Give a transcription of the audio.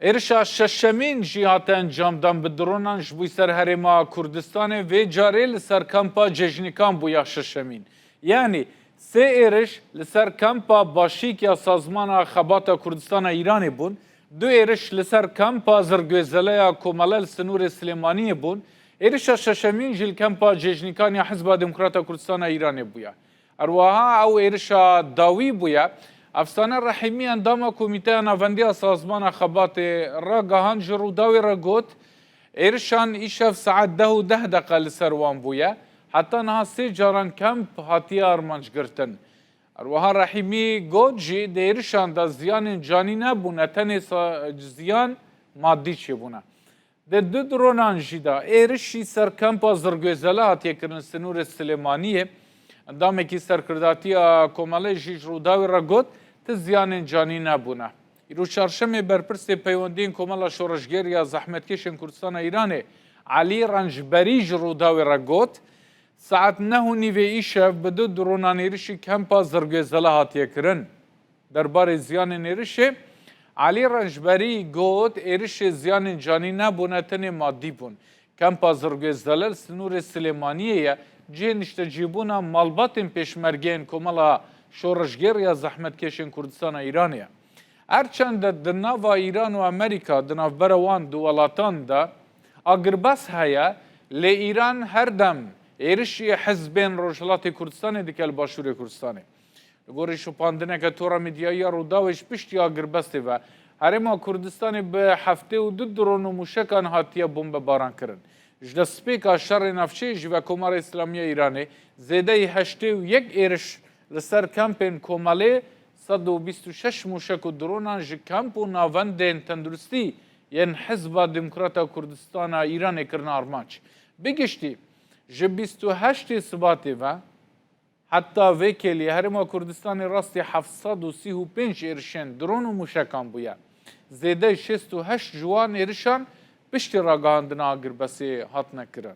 ارشا ششمین جهات انجام دان به درونان جبوی سر هرما کردستان و جاره لسر کمپا ججنیکان بویا ششمین. یعنی سه ارش لسر کمپا باشیک یا سازمان خبات کردستان ایرانی بون، دو ارش لسر کمپا زرگوزله یا کمالل سنور سلیمانی بون، ارشا ششمین جل کمپا ججنیکان یا حزب دموکرات کردستان ایرانی بویا. ارواها او ارشا داوی بویا، افسانه رحیمی اندام کمیته نوندی سازمان خبات را گهان جروداوی را گوت ایرشان ایشف ساعت 10 دقیقه لسروان بویا حتی نها 3 جاران کمپ هاتی آرمانج گرتن. اروها رحیمی گوت جی ده ایرشان دا زیان جانی نبونه تنی زیان مادی چی بونه. ده دو درونان جیدا ایرشی سر کمپ زرگوزله هاتی کرن سنور سلیمانیه اندامه کی سرکرداتی کماله جیج روداوی را گوت ته زیان جانی نبونه. ایرو چهارشنبه برپرس پیوندین کمالا شورشگر یا زحمتکشن کردستان ایران علی رنجبری روداوی را گوت ساعت 9:30 ایشب به دو درونان ایرشی کمپا زرگوزله هاتیه کرن. درباره زیان ایرشی علی رنجبری گوت ایرش زیان جانی نبونه تنی مادی بون. کمپا زرگوزله سنور سلیمانیه جه نشتجیبونا مالباتین پیشمرگین کمالا شورشگر یا زحمتکشن کردستان ایرانیه. هرچند در ناو ایران و امریکا در ناو بروان دولتان دا اگربس هیا لی ایران هر دم ایرشی حزبین روشلات کردستان دیکل باشور کردستانه. گوری شپاندنه که تورا میدیایی رو داوش پشتی اگربسته و هرما کردستان به هفته و 2 درون و موشکان هاتیه بمب باران کرن. جده سپیکا شر نفچه جوه کمار اسلامی ایرانه زیده 81 ایرش لسر کمپین کماله 126 موشک و درونان جه کمپ و ناوندین تندرستی یعن حزب دموکرات کردستان ایران کرن آرمانچ. بگشتی جه 28 سباتی و حتی وکیلی هرما کردستان راستی 735 ایرشن درون و موشکان بویا. زیده 68 جوان ایرشان پشتی را گاهندنا اگربسی هات نکرن.